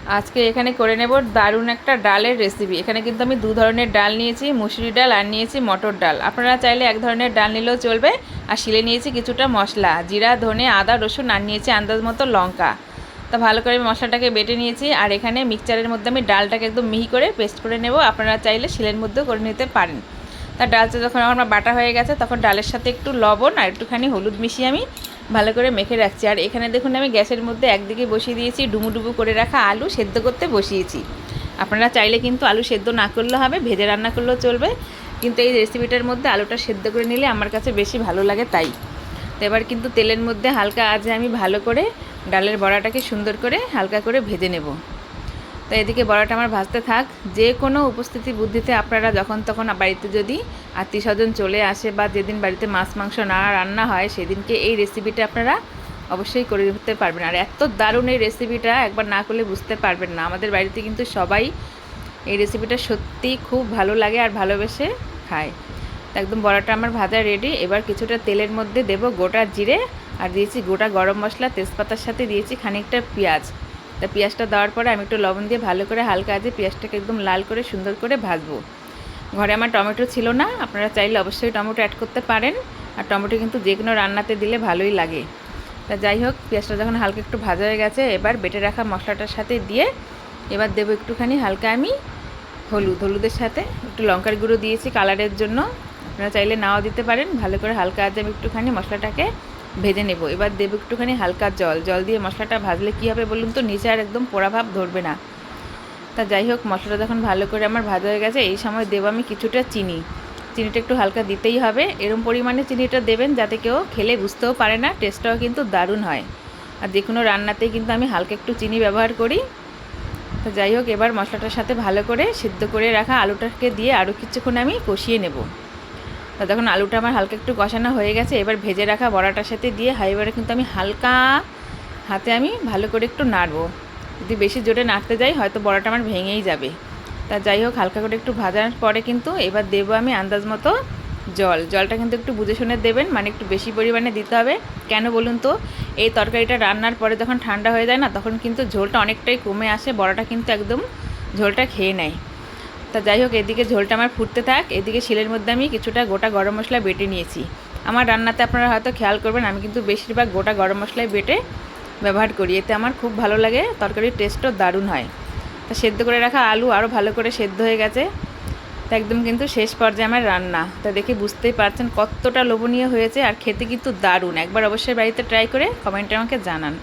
আজকে এখানে করে নেব দারুণ একটা ডালের রেসিপি। এখানে কিন্তু আমি 2 ধরনের ডাল নিয়েছি, মুসুরি ডাল আর নিয়েছি মটর ডাল। আপনারা চাইলে 1 ধরনের ডাল নিলেও চলবে। আর শিলে নিয়েছি কিছুটা মশলা, জিরা, ধনে, আদা, রসুন, আর নিয়েছি আন্দাজ মতো লঙ্কা। তো ভালো করে আমি মশলাটাকে বেটে নিয়েছি। আর এখানে মিক্সচারের মধ্যে আমি ডালটাকে একদম মিহি করে পেস্ট করে নেব। আপনারা চাইলে শিলের মধ্যেও করে নিতে পারেন। তার ডালটা যখন আমার বাটা হয়ে গেছে, তখন ডালের সাথে একটু লবণ আর একটুখানি হলুদ মিশিয়ে আমি ভালো করে মেখে রাখছি। আর এখানে দেখুন আমি গ্যাসের মধ্যে একদিকে বসিয়ে দিয়েছি ডুমু করে রাখা আলু সেদ্ধ করতে বসিয়েছি। আপনারা চাইলে কিন্তু আলু সেদ্ধ না করলেও হবে, ভেজে রান্না করলেও চলবে, কিন্তু এই রেসিপিটার মধ্যে আলুটা সেদ্ধ করে নিলে আমার কাছে বেশি ভালো লাগে তাই। তো এবার কিন্তু তেলের মধ্যে হালকা আঁচে আমি ভালো করে ডালের বড়াটাকে সুন্দর করে হালকা করে ভেজে নেব। তো এদিকে বড়াটা আমার ভাজতে থাক। যে কোনো উপস্থিতি বুদ্ধিতে আপনারা যখন তখন বাড়িতে যদি আত্মীয় স্বজন চলে আসে বা যেদিন বাড়িতে মাছ মাংস না রান্না হয়, সেদিনকে এই রেসিপিটা আপনারা অবশ্যই করে দিতে পারবেন। আর এত দারুণ এই রেসিপিটা, একবার না করলে বুঝতে পারবেন না। আমাদের বাড়িতে কিন্তু সবাই এই রেসিপিটা সত্যিই খুব ভালো লাগে আর ভালোবেসে খায়। তো একদম বড়াটা আমার ভাজা রেডি। এবার কিছুটা তেলের মধ্যে দেব গোটা জিরে, আর দিয়েছি গোটা গরম মশলা, তেজপাতার সাথে দিয়েছি খানিকটা পেঁয়াজ। তা পেঁয়াজটা দেওয়ার পরে আমি একটু লবণ দিয়ে ভালো করে হালকা আঁচে পেঁয়াজটাকে একদম লাল করে সুন্দর করে ভাজবো। ঘরে আমার টমেটো ছিল না, আপনারা চাইলে অবশ্যই টমেটো অ্যাড করতে পারেন। আর টমেটো কিন্তু যে কোনো রান্নাতে দিলে ভালোই লাগে। তা যাই হোক, পেঁয়াজটা যখন হালকা একটু ভাজা হয়ে গেছে, এবার বেটে রাখা মশলাটার সাথে দিয়ে এবার দেবো একটুখানি হালকা আমি হলুদের সাথে একটু লঙ্কার গুঁড়ো দিয়েছি কালারের জন্য। আপনারা চাইলে নাও দিতে পারেন। ভালো করে হালকা আঁচে আমি একটুখানি মশলাটাকে ভেজে নেব। এবার দেবো একটুখানি হালকা জল দিয়ে মশলাটা ভাজলে কী হবে বলুন তো, নিচে আর একদম পোড়া ভাব ধরবে না। তা যাই হোক, মশলাটা যখন ভালো করে আমার ভাজা হয়ে গেছে, এই সময় দেবো আমি কিছুটা চিনিটা একটু হালকা দিতেই হবে। এরম পরিমাণে চিনিটা দেবেন যাতে কেউ খেলে বুঝতেও পারে না, টেস্টটাও কিন্তু দারুণ হয়। আর যে কোনো রান্নাতেই কিন্তু আমি হালকা একটু চিনি ব্যবহার করি। তো যাই হোক, এবার মশলাটার সাথে ভালো করে সিদ্ধ করে রাখা আলুটাকে দিয়ে আরও কিছুক্ষণ আমি কষিয়ে নেব। তো যখন আলুটা আমার হালকা একটু কষানো হয়ে গেছে, এবার ভেজে রাখা বড়াটার সাথে দিয়ে এবারে কিন্তু আমি হালকা হাতে আমি ভালো করে একটু নাড়বো। যদি বেশি জোরে নাড়তে যাই হয়তো বড়াটা আমার ভেঙেই যাবে। তা যাই হোক, হালকা করে একটু ভাজার পরে কিন্তু এবার দেবো আমি আন্দাজ মতো জলটা কিন্তু একটু বুঝে শুনে দেবেন, মানে একটু বেশি পরিমাণে দিতে হবে। কেন বলুন তো, এই তরকারিটা রান্নার পরে যখন ঠান্ডা হয়ে যায় না, তখন কিন্তু ঝোলটা অনেকটাই কমে আসে, বড়াটা কিন্তু একদম ঝোলটা খেয়ে নেয়। তা যাই হোক, এদিকে ঝোলটা আমার ফুটতে থাক। এদিকে শিলের মধ্যে আমি কিছুটা গোটা গরম মশলা বেটে নিয়েছি। আমার রান্নাতে আপনারা হয়তো খেয়াল করবেন, আমি কিন্তু বেশিরভাগ গোটা গরম মশলাই বেটে ব্যবহার করি। এতে আমার খুব ভালো লাগে, তরকারির টেস্টও দারুণ হয়। তা সেদ্ধ করে রাখা আলু আরও ভালো করে সেদ্ধ হয়ে গেছে। তা একদম কিন্তু শেষ পর্যায়ে আমার রান্না। তা দেখে বুঝতেই পারছেন কতটা লোভনীয় হয়েছে, আর খেতে কিন্তু দারুণ। একবার অবশ্যই বাড়িতে ট্রাই করে কমেন্টে আমাকে জানান।